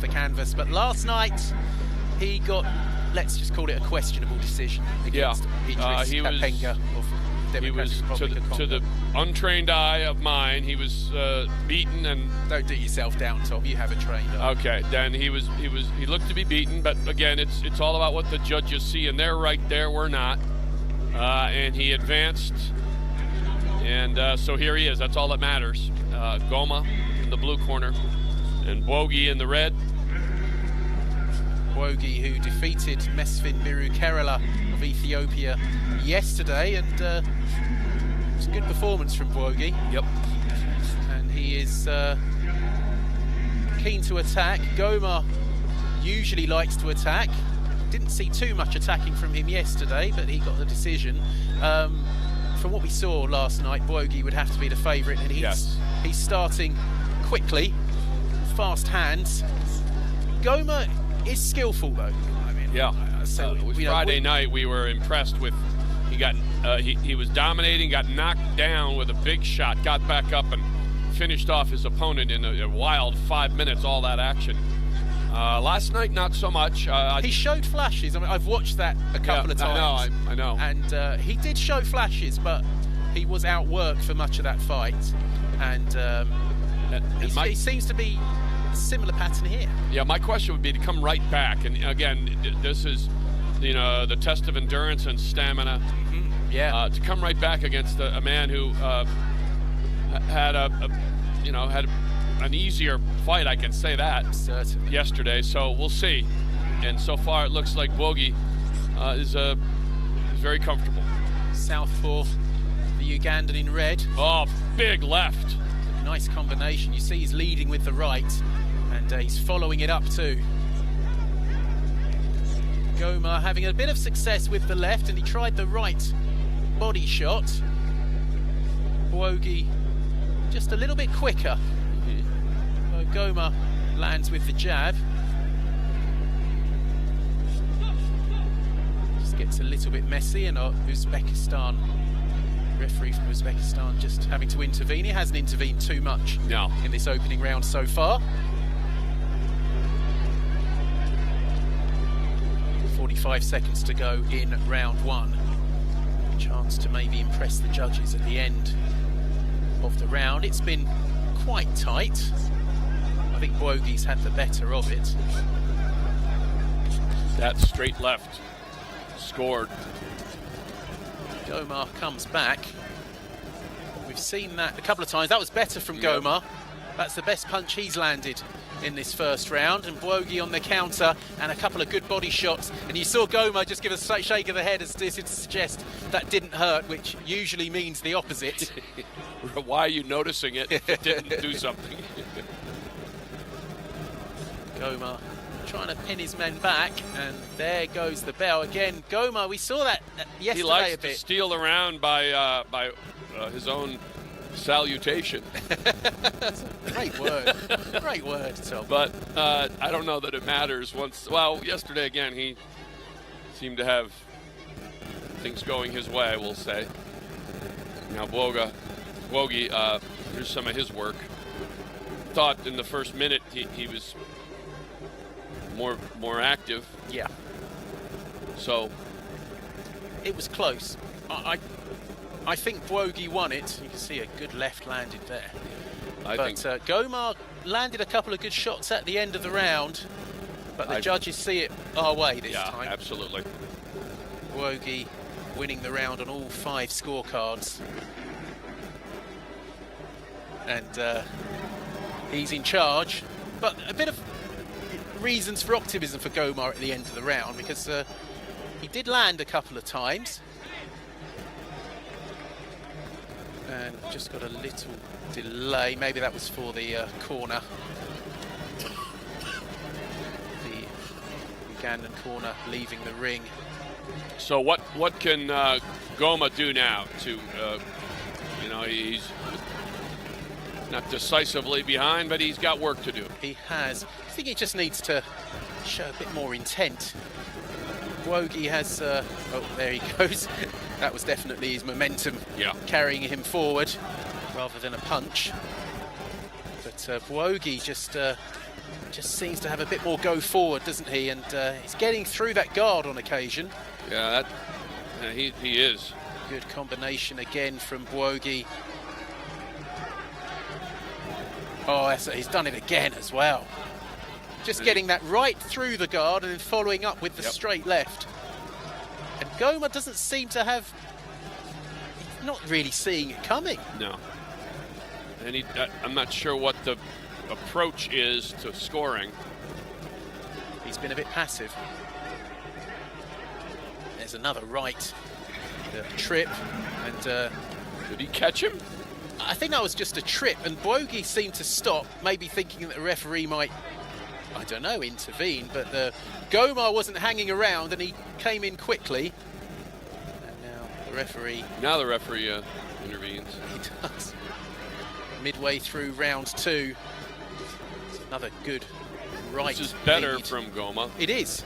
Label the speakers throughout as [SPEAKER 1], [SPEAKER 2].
[SPEAKER 1] the canvas. But last night, he got, let's just call it a questionable decision against Idris Kapenga of Democratic Republic of Congo.
[SPEAKER 2] To the untrained eye of mine, he was beaten, and
[SPEAKER 1] don't do yourself down, Tom. You have a trained eye.
[SPEAKER 2] Okay, then he looked to be beaten, but again, it's all about what the judges see, and they're right there, we're not. And he advanced, and so here he is. That's all that matters. Goma in the blue corner, and Bwogi in the red.
[SPEAKER 1] Bwogi, who defeated Mesfin Biru Kerala of Ethiopia yesterday, and it's a good performance from Bwogi.
[SPEAKER 2] Yep.
[SPEAKER 1] And he is keen to attack. Goma usually likes to attack. Didn't see too much attacking from him yesterday, but he got the decision. From what we saw last night, Bwogi would have to be the favourite, and he's starting quickly, fast hands. Goma is skillful, though. I mean,
[SPEAKER 2] Friday night we were impressed with. He was dominating, got knocked down with a big shot, got back up and finished off his opponent in a wild 5 minutes. All that action. Last night, not so much.
[SPEAKER 1] He showed flashes. I mean, I've watched that a couple of times.
[SPEAKER 2] I know.
[SPEAKER 1] And he did show flashes, but he was outworked for much of that fight. And he seems to be a similar pattern here. Yeah,
[SPEAKER 2] my question would be to come right back. And again, this is, the test of endurance and stamina.
[SPEAKER 1] Mm-hmm.
[SPEAKER 2] To come right back against a man who had an easier fight, I can say that, yesterday. So we'll see. And so far, it looks like Bwogi is very comfortable.
[SPEAKER 1] Southpaw, the Ugandan in red.
[SPEAKER 2] Oh, big left.
[SPEAKER 1] Nice combination. You see he's leading with the right, and he's following it up too. Goma having a bit of success with the left, and he tried the right body shot. Bwogi just a little bit quicker. Goma lands with the jab. Just gets a little bit messy, and Uzbekistan, referee from Uzbekistan, just having to intervene. He hasn't intervened too much in this opening round so far. 45 seconds to go in round one. Chance to maybe impress the judges at the end of the round. It's been quite tight. I think Bwogi's had the better of it.
[SPEAKER 2] That straight left scored.
[SPEAKER 1] Goma comes back. We've seen that a couple of times. That was better from Goma. That's the best punch he's landed in this first round. And Bwogi on the counter, and a couple of good body shots. And you saw Goma just give a shake of the head as if to suggest that didn't hurt, which usually means the opposite.
[SPEAKER 2] Why are you noticing it if it didn't do something?
[SPEAKER 1] Goma trying to pin his men back, and there goes the bell again. Goma, we saw that yesterday.
[SPEAKER 2] He likes
[SPEAKER 1] a bit.
[SPEAKER 2] To steal around by his own salutation.
[SPEAKER 1] That's a great word. Great word, Tom.
[SPEAKER 2] But I don't know that it matters. Yesterday again, he seemed to have things going his way, we'll say. Now Bwogi, here's some of his work. Thought in the first minute he was more active.
[SPEAKER 1] Yeah.
[SPEAKER 2] So
[SPEAKER 1] it was close. I think Bwogi won it. You can see a good left landed there. I think Goma landed a couple of good shots at the end of the round, but the judges see it our way this time.
[SPEAKER 2] Yeah, absolutely.
[SPEAKER 1] Bwogi winning the round on all 5 scorecards. And he's in charge. But a bit of reasons for optimism for Goma at the end of the round, because he did land a couple of times. And just got a little delay. Maybe that was for the corner. The Ugandan corner leaving the ring.
[SPEAKER 2] So what can Goma do now to, he's not decisively behind, but he's got work to do.
[SPEAKER 1] He has. I think he just needs to show a bit more intent. Bwogi has, oh, there he goes. That was definitely his momentum carrying him forward rather than a punch. But Bwogi just just seems to have a bit more go forward, doesn't he? And he's getting through that guard on occasion.
[SPEAKER 2] Yeah, he is.
[SPEAKER 1] Good combination again from Bwogi. Oh, he's done it again as well. Just getting that right through the guard and then following up with the straight left. And Goma doesn't seem to have... He's not really seeing it coming.
[SPEAKER 2] No. And I'm not sure what the approach is to scoring.
[SPEAKER 1] He's been a bit passive. There's another right. The trip. And
[SPEAKER 2] did he catch him?
[SPEAKER 1] I think that was just a trip. And Bwogi seemed to stop, maybe thinking that the referee might, I don't know, intervene. But Goma wasn't hanging around and he came in quickly. And now the referee...
[SPEAKER 2] Now the referee intervenes.
[SPEAKER 1] He does. Midway through round 2. Another good right.
[SPEAKER 2] This is better
[SPEAKER 1] lead.
[SPEAKER 2] from Goma.
[SPEAKER 1] It is.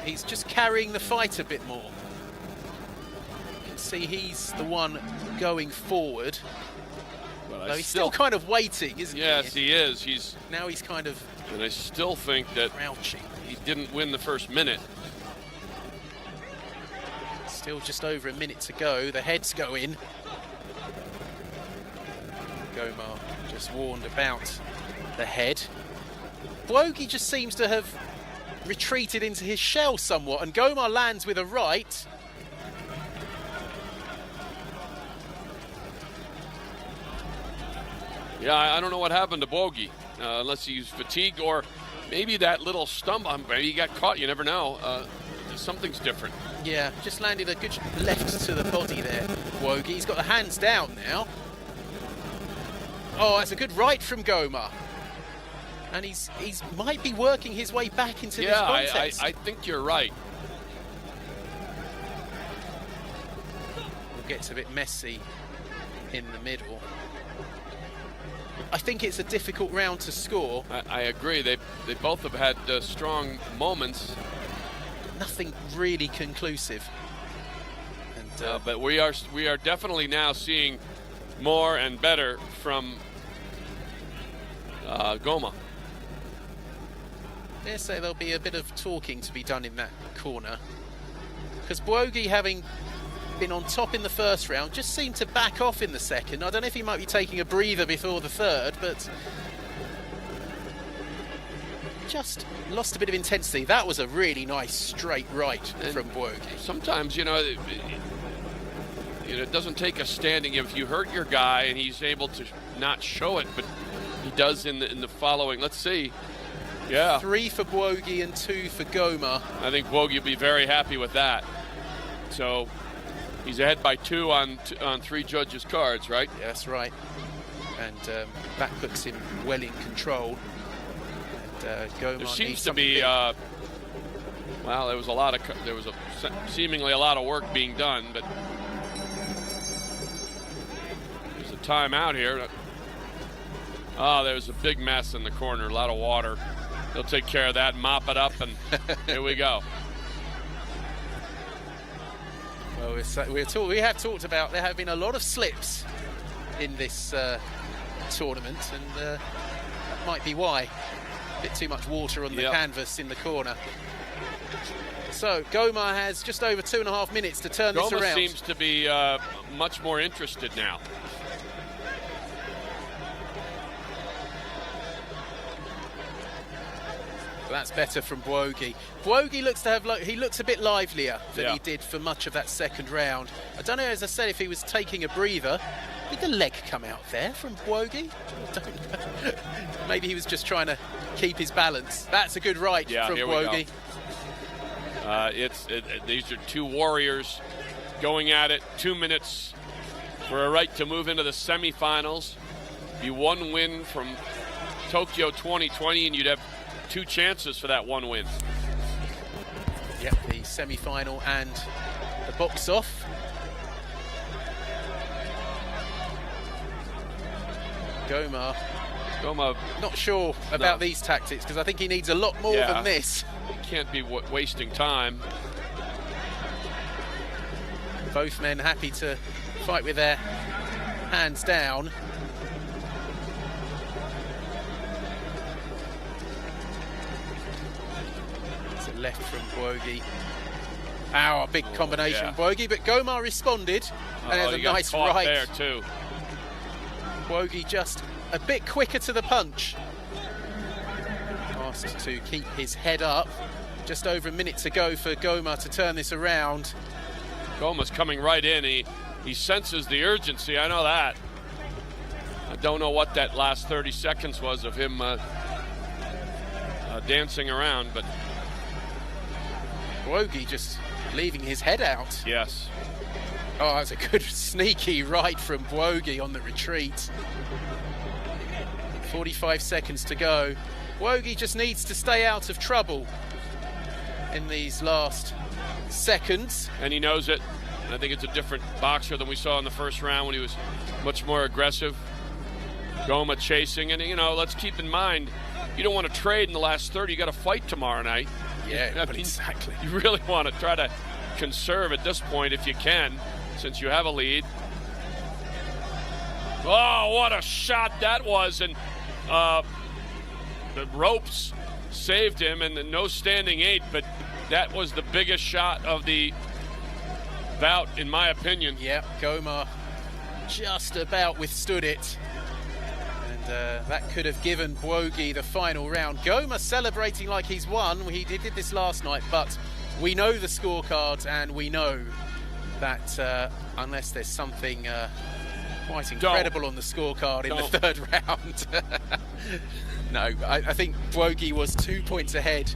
[SPEAKER 1] He's just carrying the fight a bit more. You can see he's the one going forward. Well, he's still kind of waiting, isn't he?
[SPEAKER 2] Yes, he is.
[SPEAKER 1] Now he's kind of...
[SPEAKER 2] And I still think that
[SPEAKER 1] crouching.
[SPEAKER 2] He didn't win the first minute.
[SPEAKER 1] Still just over a minute to go. The heads go in. Goma just warned about the head. Bwogi just seems to have retreated into his shell somewhat, and Goma lands with a right.
[SPEAKER 2] Yeah, I don't know what happened to Bwogi, unless he's fatigued or maybe that little stumble. Maybe he got caught, you never know. Something's different.
[SPEAKER 1] Yeah, just landed a good left to the body there, Bwogi. He's got the hands down now. Oh, that's a good right from Goma. And he's might be working his way back into this contest.
[SPEAKER 2] I think you're right.
[SPEAKER 1] It gets a bit messy in the middle. I think it's a difficult round to score.
[SPEAKER 2] I agree. They both have had strong moments.
[SPEAKER 1] Nothing really conclusive. And,
[SPEAKER 2] but we are definitely now seeing more and better from Goma.
[SPEAKER 1] I dare say there'll be a bit of talking to be done in that corner, because Bwogi, having been on top in the first round, just seemed to back off in the second. I don't know if he might be taking a breather before the third, but just lost a bit of intensity. That was a really nice straight right from Bwogi.
[SPEAKER 2] Sometimes, you know, it doesn't take a standing. If you hurt your guy and he's able to not show it, but he does in the following. Let's see. Yeah.
[SPEAKER 1] 3 for Bwogi and 2 for Goma.
[SPEAKER 2] I think Bwogi will be very happy with that. So he's ahead by 2 on 3 judges' cards, right?
[SPEAKER 1] Yeah, that's right. And that puts him well in control. And Goma
[SPEAKER 2] there seems to be. Well, there was seemingly a lot of work being done, but there's a timeout here. Oh, there's a big mess in the corner, a lot of water. They'll take care of that, mop it up, and here we go.
[SPEAKER 1] Well, we have talked about there have been a lot of slips in this tournament, and that might be why. A bit too much water on the canvas in the corner. So Goma has just over 2.5 minutes to turn this around.
[SPEAKER 2] Goma seems to be much more interested now.
[SPEAKER 1] That's better from Bwogi. Bwogi looks to have he looks a bit livelier than he did for much of that second round. I don't know, as I said, if he was taking a breather. Did the leg come out there from Bwogi? I don't know. Maybe he was just trying to keep his balance. That's a good right from Bwogi.
[SPEAKER 2] These are 2 warriors going at it. 2 minutes for a right to move into the semifinals. Be 1 win from Tokyo 2020, and you'd have 2 chances for that 1 win.
[SPEAKER 1] Yep, the semi-final and the box off. Goma, not sure about these tactics, because I think he needs a lot more than this.
[SPEAKER 2] He can't be wasting time.
[SPEAKER 1] Both men happy to fight with their hands down. the left from Bwogi. A big combination,
[SPEAKER 2] yeah.
[SPEAKER 1] Bwogi, but Goma responded. And there's a nice right
[SPEAKER 2] there too.
[SPEAKER 1] Bwogi just a bit quicker to the punch. Asked to keep his head up. Just over a minute to go for Goma to turn this around.
[SPEAKER 2] Goma's coming right in. He senses the urgency, I know that. I don't know what that last 30 seconds was of him dancing around, but
[SPEAKER 1] Bwogi just leaving his head out.
[SPEAKER 2] yes.
[SPEAKER 1] Oh, that's a good sneaky right from Bwogi on the retreat. 45 seconds to go. Bwogi just needs to stay out of trouble in these last seconds.
[SPEAKER 2] And he knows it. And I think it's a different boxer than we saw in the first round when he was much more aggressive. Goma chasing, and you know, let's keep in mind, you don't want to trade in the last 30. You got to fight tomorrow night.
[SPEAKER 1] Yeah, exactly.
[SPEAKER 2] You really want to try to conserve at this point if you can, since you have a lead. Oh, what a shot that was, and the ropes saved him, and no standing 8, but that was the biggest shot of the bout, in my opinion.
[SPEAKER 1] Yeah, Goma just about withstood it. And that could have given Bwogi the final round. Goma celebrating like he's won. He did this last night, but we know the scorecards, and we know that unless there's something quite incredible on the scorecard in the third round. No, I think Bwogi was 2 points ahead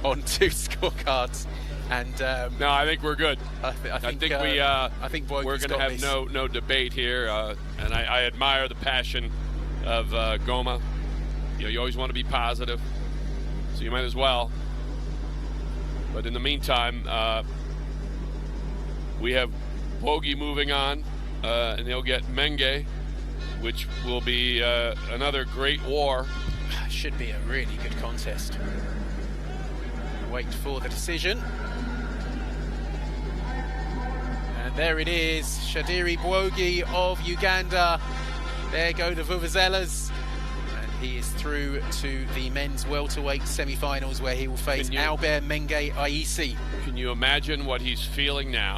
[SPEAKER 1] on 2 scorecards. And
[SPEAKER 2] no, I think we're good.
[SPEAKER 1] I think Bwogi's
[SPEAKER 2] we're going to have no debate here, and I admire the passion of Goma. You know, you always want to be positive, so you might as well. But in the meantime, we have Bwogi moving on, and they'll get Menge, which will be another great war.
[SPEAKER 1] Should be a really good contest. Wait for the decision. And there it is, Shadir Bwogi of Uganda. There go the Vuvuzelas. And he is through to the men's welterweight semi-finals, where he will face Albert Menge Aisi.
[SPEAKER 2] Can you imagine what he's feeling now?